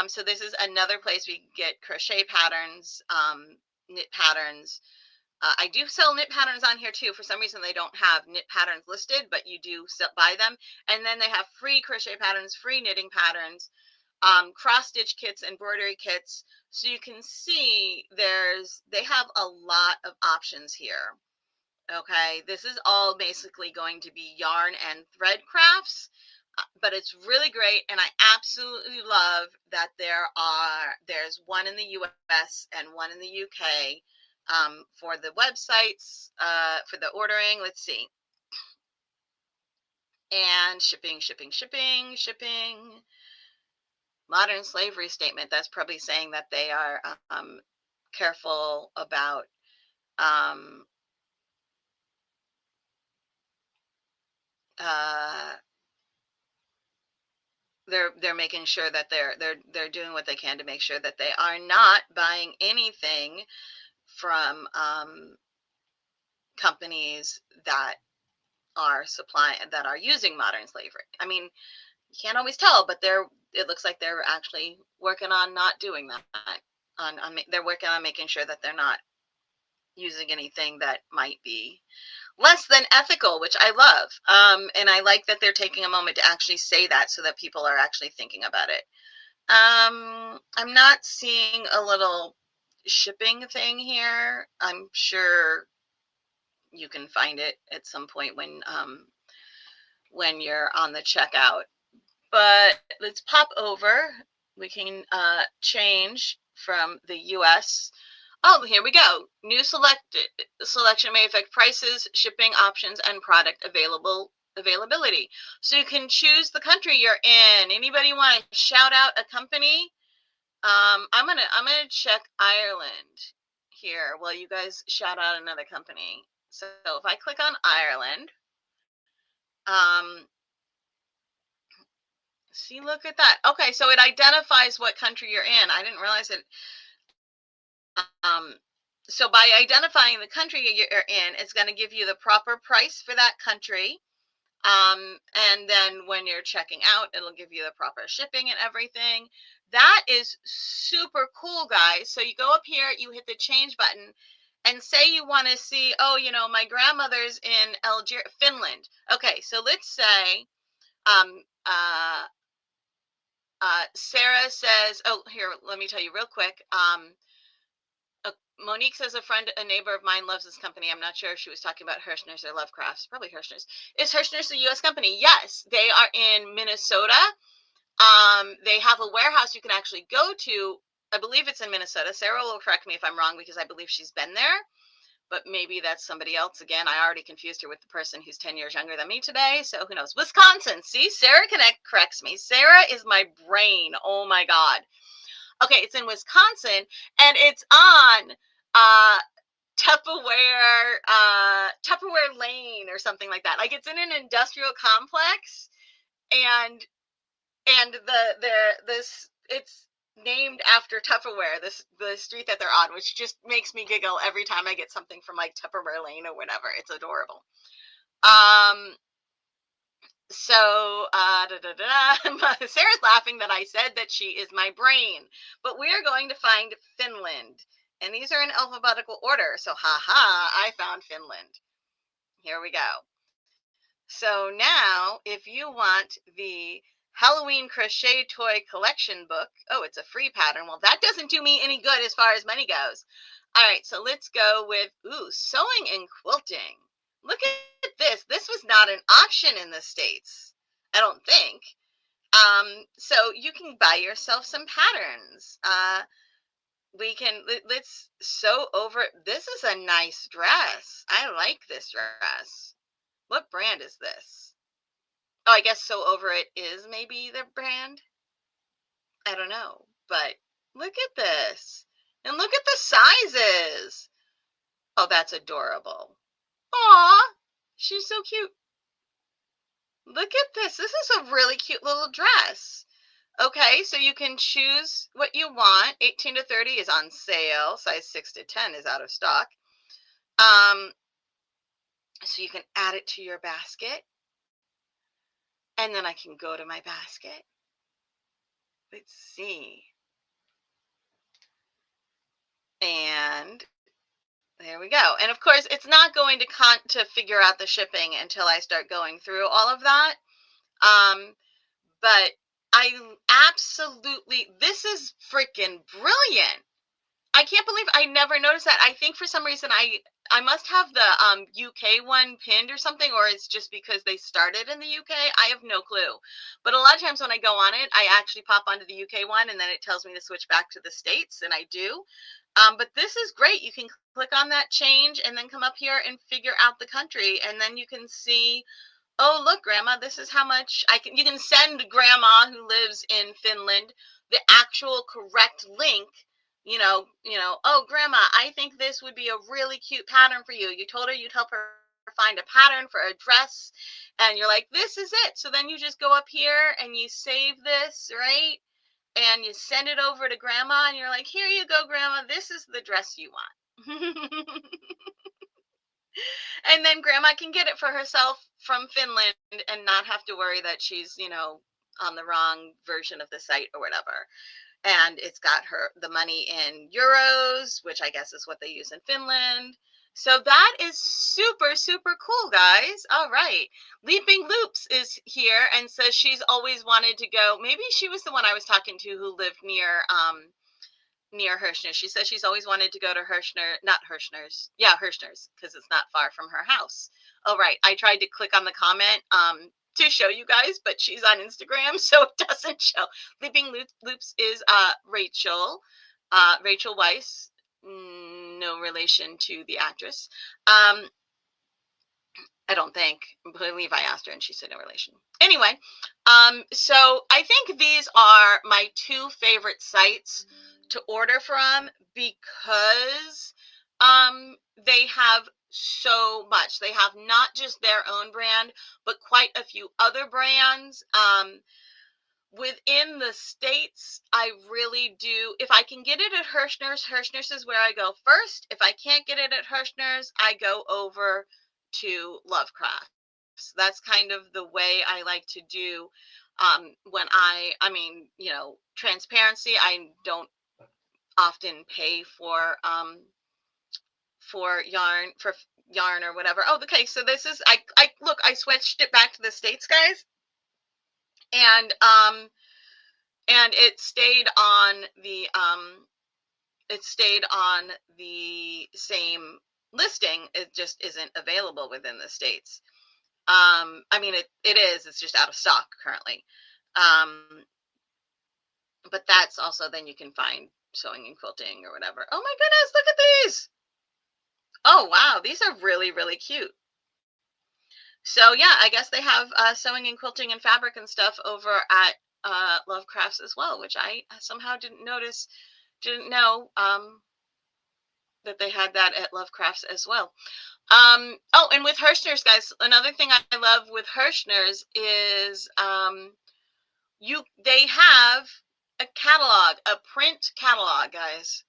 So this is another place we can get crochet patterns, knit patterns. I do sell knit patterns on here too. For some reason, they don't have knit patterns listed, but you do buy them. And then they have free crochet patterns, free knitting patterns, cross stitch kits, embroidery kits. So you can see they have a lot of options here. Okay, this is all basically going to be yarn and thread crafts, but it's really great, and I absolutely love that there's one in the US and one in the UK, for the websites, for the ordering. Let's see, and shipping. Modern slavery statement. That's probably saying that they are careful about. Uh, they're making sure that they're doing what they can to make sure that they are not buying anything from companies that are using modern slavery. I mean, you can't always tell, but it looks like they're actually working on not doing that. They're working on making sure that they're not using anything that might be less than ethical, which I love. And I like that they're taking a moment to actually say that, so that people are actually thinking about it. I'm not seeing a little shipping thing here. I'm sure you can find it at some point when when you're on the checkout. But let's pop over. We can change from the US. Oh, here we go. New selection may affect prices, shipping options, and product availability. So you can choose the country you're in. Anybody want to shout out a company? I'm gonna check Ireland here while you guys shout out another company. So if I click on Ireland, um, see, look at that. Okay, so it identifies what country you're in. I didn't realize it. Um, so by identifying the country you're in, it's going to give you the proper price for that country. And then when you're checking out, it'll give you the proper shipping and everything. That is super cool, guys. So you go up here, you hit the change button, and say you want to see, oh, my grandmother's in Finland. Okay, so let's say um, Sarah says, oh, here, let me tell you real quick. Monique says a neighbor of mine loves this company. I'm not sure if she was talking about Hirschner's or Lovecraft's. Probably Hirschner's. Is Hirschner's a U.S. company? Yes, they are in Minnesota. They have a warehouse you can actually go to. I believe it's in Minnesota. Sarah will correct me if I'm wrong because I believe she's been there. But maybe that's somebody else. Again, I already confused her with the person who's 10 years younger than me today. So who knows? Wisconsin. See, Sarah corrects me. Sarah is my brain. Oh, my God. Okay, it's in Wisconsin, and it's on Tupperware Lane or something like that. Like it's in an industrial complex, and it's named after Tupperware, the street that they're on, which just makes me giggle every time I get something from like Tupperware Lane or whatever. It's adorable. So Sarah's laughing that I said that she is my brain, but we are going to find Finland, and these are in alphabetical order. So I found Finland. Here we go. So now if you want the Halloween crochet toy collection book, oh, it's a free pattern. Well, that doesn't do me any good as far as money goes. All right, so let's go with sewing and quilting. Look at this. This was not an option in the States, I don't think. So you can buy yourself some patterns. Let's sew over. This is a nice dress. I like this dress. What brand is this? Oh, I guess Sew Over It is maybe the brand. I don't know, but look at this. And look at the sizes. Oh, that's adorable. Aw, she's so cute. Look at this. This is a really cute little dress. Okay, so you can choose what you want. 18 to 30 is on sale. Size 6 to 10 is out of stock. So you can add it to your basket. And then I can go to my basket. Let's see. And there we go. And of course, it's not going to figure out the shipping until I start going through all of that. But I absolutely, this is freaking brilliant. I can't believe I never noticed that. I think for some reason I must have the UK one pinned or something, or it's just because they started in the UK. I have no clue. But a lot of times when I go on it, I actually pop onto the UK one, and then it tells me to switch back to the States, and I do. But this is great. You can click on that change and then come up here and figure out the country, and then you can see, oh, look, Grandma, this is how much you can send Grandma who lives in Finland the actual correct link. Oh, Grandma, I think this would be a really cute pattern for you. You told her you'd help her find a pattern for a dress, and you're like, this is it. So then you just go up here and you save this, right? And you send it over to Grandma, and you're like, here you go, Grandma. This is the dress you want. And then Grandma can get it for herself from Finland and not have to worry that she's, on the wrong version of the site or whatever. And it's got the money in euros, which I guess is what they use in Finland. So that is super, super cool, guys. All right. Leaping Loops is here and says she's always wanted to go. Maybe she was the one I was talking to who lived near Hirschner. She says she's always wanted to go to Hirschner's, because it's not far from her house. Oh, right. I tried to click on the comment. to show you guys, but she's on Instagram, so it doesn't show. Leaping Loops is Rachel Weisz, no relation to the actress. I don't think. I believe I asked her and she said no relation. Anyway, so I think these are my two favorite sites to order from because they have so much. They have not just their own brand, but quite a few other brands. Within the States, I really do. If I can get it at Hirschner's is where I go first. If I can't get it at Hirschner's, I go over to Lovecraft. So that's kind of the way I like to do when I mean, transparency. I don't often pay for yarn or whatever. Oh, okay. So this is I look. I switched it back to the States, guys, and it stayed on the same listing. It just isn't available within the States. I mean, it is. It's just out of stock currently. But that's also, then you can find sewing and quilting or whatever. Oh my goodness, look at these. Oh wow, these are really, really cute. So yeah, I guess they have sewing and quilting and fabric and stuff over at Lovecrafts as well, which I somehow didn't know that they had that at Lovecrafts as well. Oh, and with Hirschner's, guys, another thing I love with Hirschner's is they have a catalog, a print catalog, guys.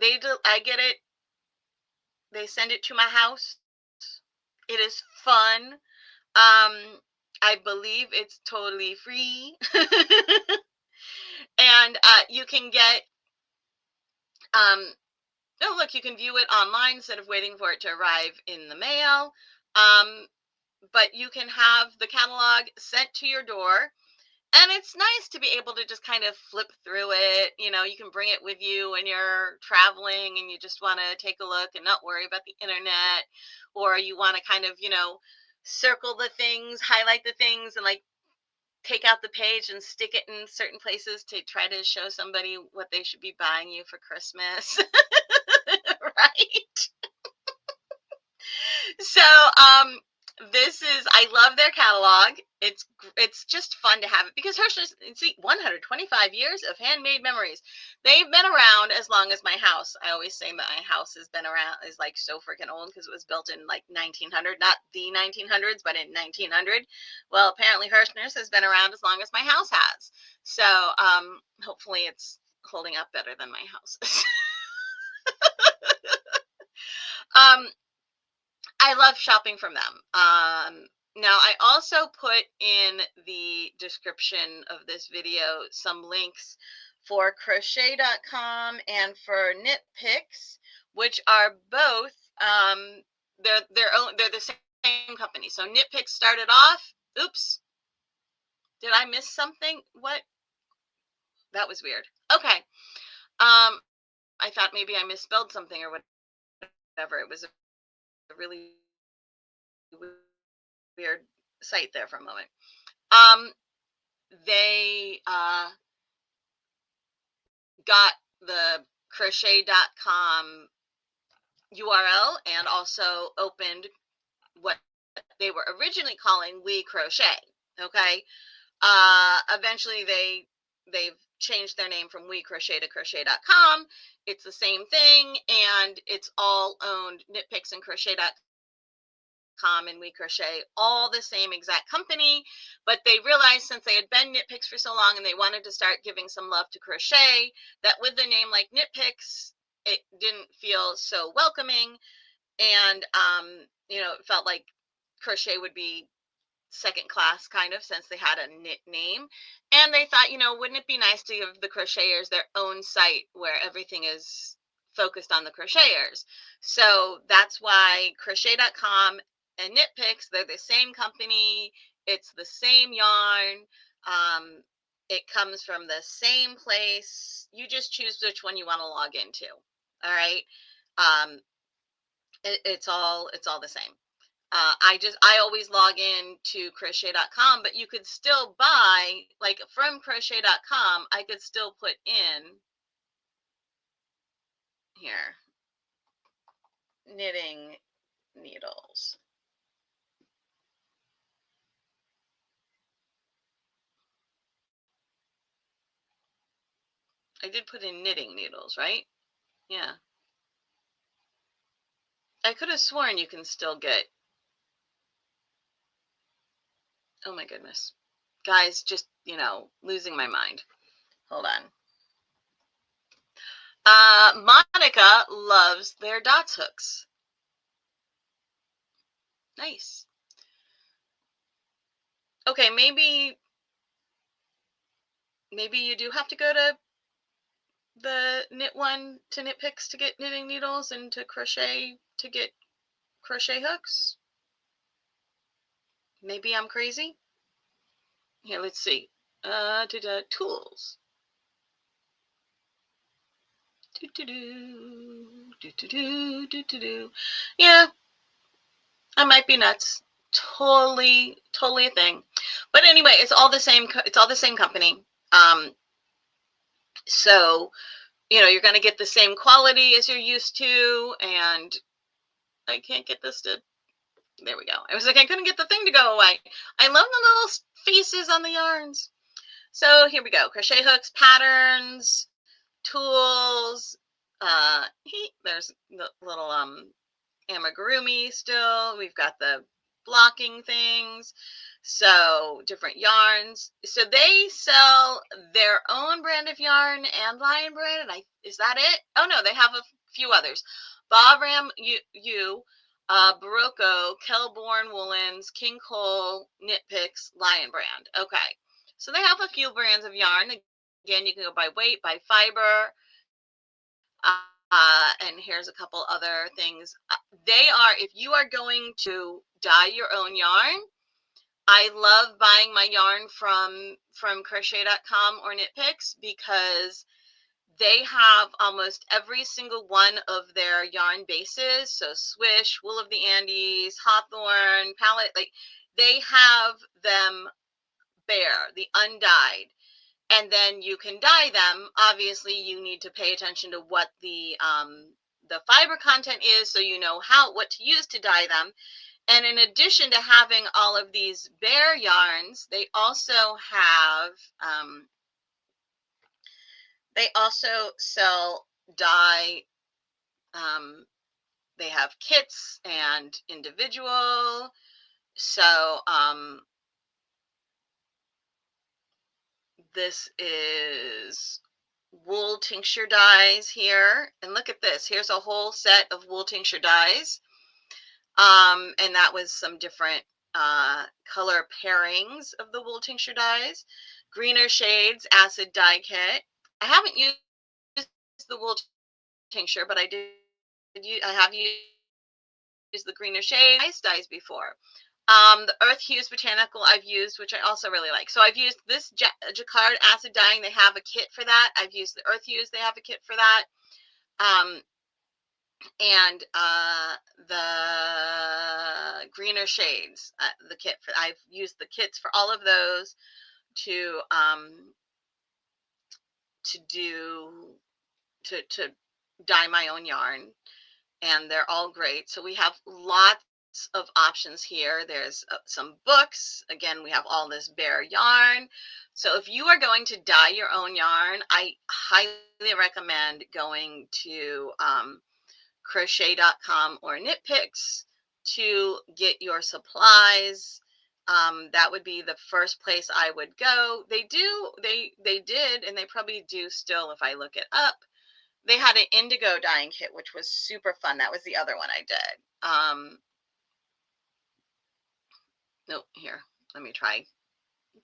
I get it. They send it to my house. It is fun. I believe it's totally free. And you can get oh look, you can view it online instead of waiting for it to arrive in the mail. But you can have the catalog sent to your door. And it's nice to be able to just kind of flip through it. You can bring it with you when you're traveling and you just want to take a look and not worry about the internet. Or you want to kind of, circle the things, highlight the things, and like take out the page and stick it in certain places to try to show somebody what they should be buying you for Christmas. Right? So, I love their catalog. It's just fun to have it because Hershey's, see, 125 years of handmade memories. They've been around as long as my house. I always say my house has been around, is like so freaking old because it was built in like 1900, not the 1900s, but in 1900. Well, apparently Hirschner's has been around as long as my house has. So, hopefully it's holding up better than my house is. um, I love shopping from them. Now, I also put in the description of this video some links for crochet.com and for Knit Picks, which are both they're the same company. So Knit Picks started off. Oops, did I miss something? What? That was weird. Okay. I thought maybe I misspelled something or whatever. It was a really weird site there for a moment. They got the crochet.com URL and also opened what they were originally calling We Crochet. Okay. Eventually they've changed their name from We Crochet to crochet.com. It's the same thing, and it's all owned. Knit Picks and crochet.com and We Crochet, all the same exact company, but they realized since they had been Knit Picks for so long and they wanted to start giving some love to crochet, that with the name like Knit Picks, it didn't feel so welcoming, and it felt like crochet would be second class kind of, since they had a knit name. And they thought, wouldn't it be nice to give the crocheters their own site where everything is focused on the crocheters? So that's why crochet.com and Knit Picks, they're the same company. It's the same yarn. It comes from the same place. You just choose which one you want to log into. All right. It's all the same. I always log in to crochet.com, but you could still buy, like from crochet.com, I could still put in here, knitting needles. I did put in knitting needles, right? Yeah. I could have sworn you can still get, oh my goodness. Guys, just, losing my mind. Hold on. Monica loves their dots hooks. Nice. Okay, maybe you do have to go to the knit one to knit picks to get knitting needles and to crochet to get crochet hooks. Maybe I'm crazy. Here, let's see. Tools. Yeah, I might be nuts. Totally a thing. But anyway, it's all the same. It's all the same company. So you're going to get the same quality as you're used to. And I can't get this to. There we go. I was like, I couldn't get the thing to go away. I love the little faces on the yarns. So here we go. Crochet hooks, patterns, tools. There's the little amigurumi still. We've got the blocking things. So different yarns. So they sell their own brand of yarn and Lion brand. And is that it? Oh no, they have a few others. Bahram Barocco, Kelborn Woolens, King Cole, Knit Picks, Lion brand. Okay. So they have a few brands of yarn. Again, you can go by weight, by fiber. And here's a couple other things. They are, if you are going to dye your own yarn, I love buying my yarn from crochet.com or Knit Picks because they have almost every single one of their yarn bases. So Swish, Wool of the Andes, Hawthorne, Palette, like they have them bare, the undyed. And then you can dye them. Obviously, you need to pay attention to what the fiber content is, so you know what to use to dye them. And in addition to having all of these bare yarns, they also have they also sell dye. They have kits and individual. So this is wool tincture dyes here. And look at this. Here's a whole set of wool tincture dyes. And that was some different color pairings of the wool tincture dyes. Greener shades acid dye kit. I haven't used the wool tincture, but I have used the greener shades dyes before. The Earth Hues Botanical I've used, which I also really like. So I've used this Jacquard acid dyeing. They have a kit for that. I've used the Earth Hues. They have a kit for that. And the greener shades, the kit for. I've used the kits for all of those to dye my own yarn, and they're all great. So we have lots of options here. There's some books. Again, we have all this bare yarn. So if you are going to dye your own yarn, I highly recommend going to crochet.com or Knit Picks to get your supplies. That would be the first place I would go. They did, and they probably do still if I look it up. They had an indigo dyeing kit, which was super fun. That was the other one I did. Nope, here, let me try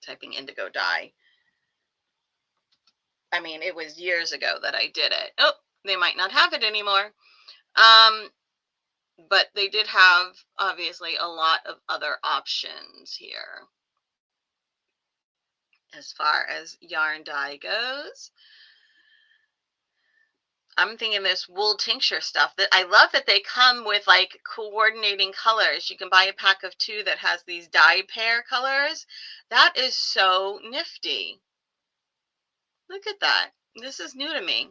typing indigo dye. I mean, it was years ago that I did it. Oh, they might not have it anymore. But they did have, obviously, a lot of other options here as far as yarn dye goes. I'm thinking this wool tincture stuff that I love that they come with like coordinating colors. You can buy a pack of 2 that has these dye pair colors. That is so nifty. Look at that. This is new to me.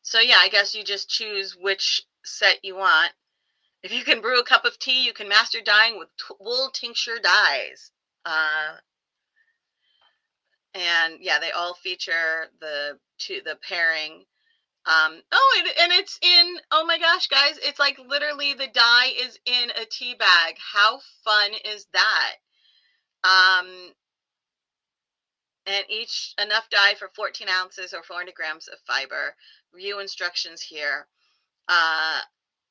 So yeah, I guess you just choose which set you want. If you can brew a cup of tea, you can master dyeing with wool tincture dyes. Uh, and yeah, they all feature the pairing. And it's in, oh my gosh, guys, it's like literally the dye is in a tea bag. How fun is that? Um, and each enough dye for 14 ounces or 400 grams of fiber. Review instructions here. Uh,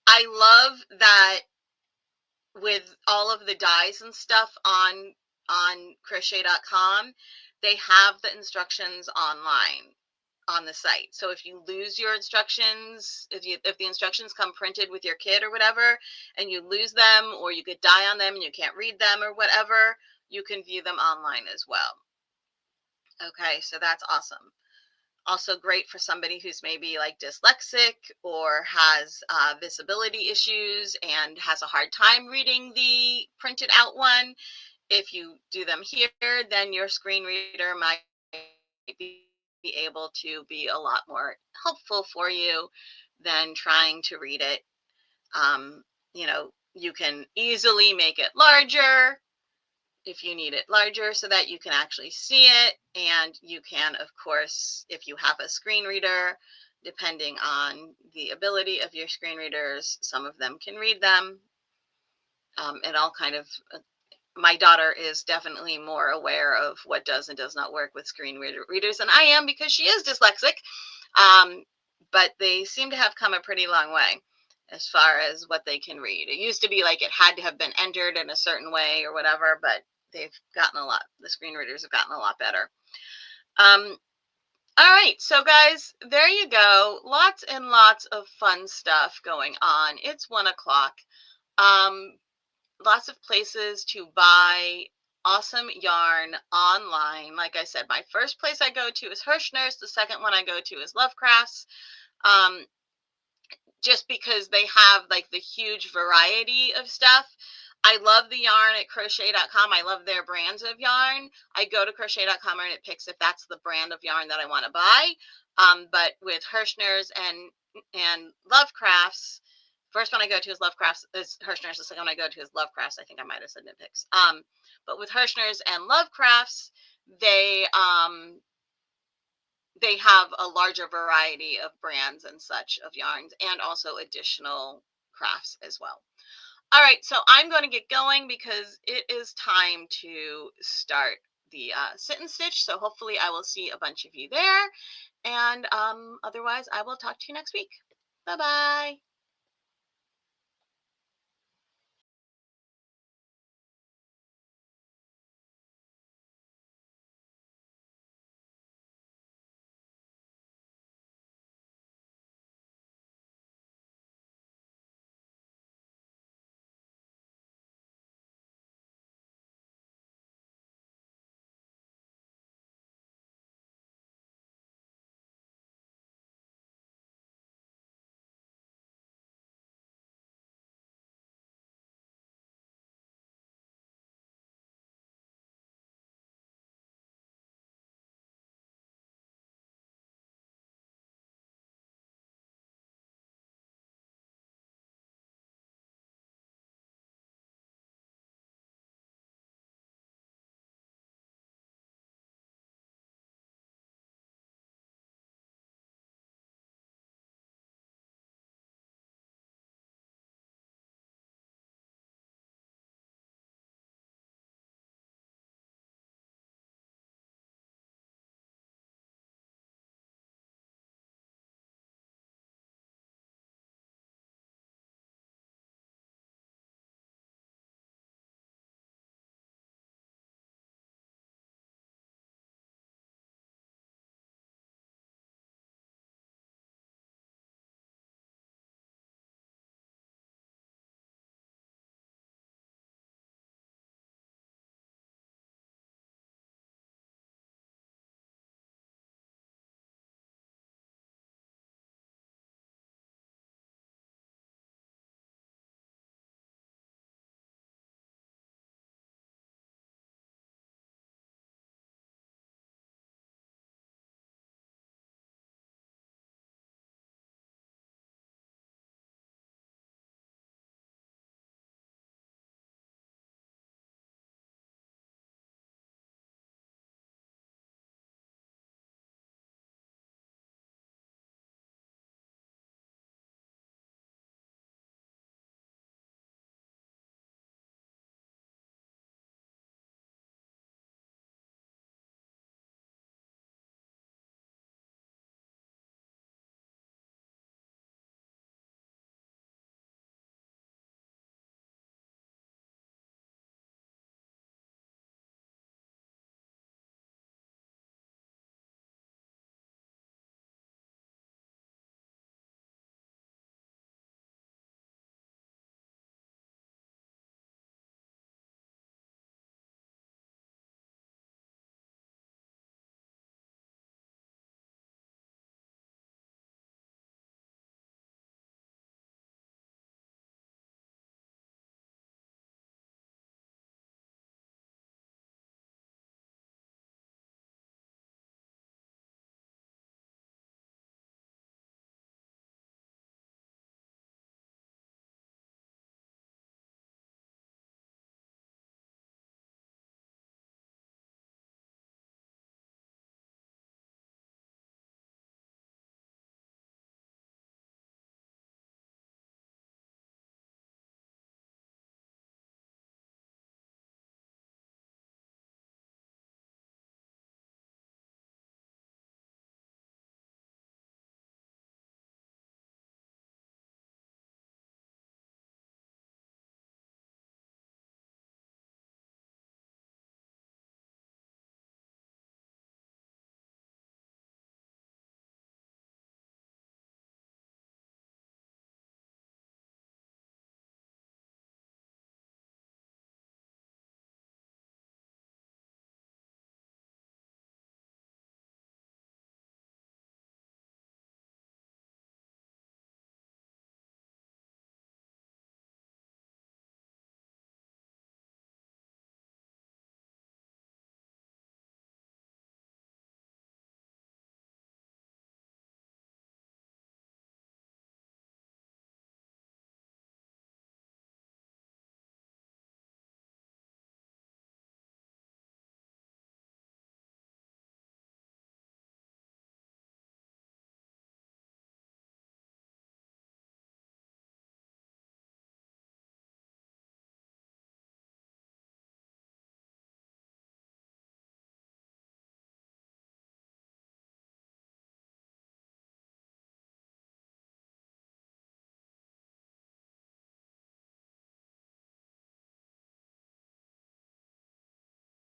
I love that with all of the dyes and stuff on crochet.com, they have the instructions online on the site. So if you lose your instructions, if the instructions come printed with your kit or whatever, and you lose them or you get dye on them and you can't read them or whatever, you can view them online as well. Okay, so that's awesome. Also great for somebody who's maybe like dyslexic or has visibility issues and has a hard time reading the printed out one. If you do them here, then your screen reader might be able to be a lot more helpful for you than trying to read it. You know, you can easily make it larger if you need it larger so that you can actually see it. And you can, of course, if you have a screen reader, depending on the ability of your screen readers, some of them can read them. It all kind of my daughter is definitely more aware of what does and does not work with screen readers than I am because she is dyslexic. But they seem to have come a pretty long way as far as what they can read. It used to be like it had to have been entered in a certain way or whatever, but they've gotten a lot, the screen readers have gotten a lot better. All right, so guys, there you go. Lots and lots of fun stuff going on. It's 1 o'clock. Lots of places to buy awesome yarn online. Like I said, my first place I go to is Hirschner's. The second one I go to is Lovecrafts. Um, just because they have like the huge variety of stuff. I love the yarn at crochet.com. I love their brands of yarn. I go to crochet.com and it picks if that's the brand of yarn that I want to buy. But with Hirschner's and Lovecrafts, first one I go to is Lovecrafts, is Hirschner's. The second one I go to is Lovecrafts. I think I might have said Nitpicks. But with Hirschner's and Lovecrafts, they have a larger variety of brands and such of yarns and also additional crafts as well. All right, so I'm going to get going because it is time to start the sit and stitch. So hopefully I will see a bunch of you there. And otherwise, I will talk to you next week. Bye-bye.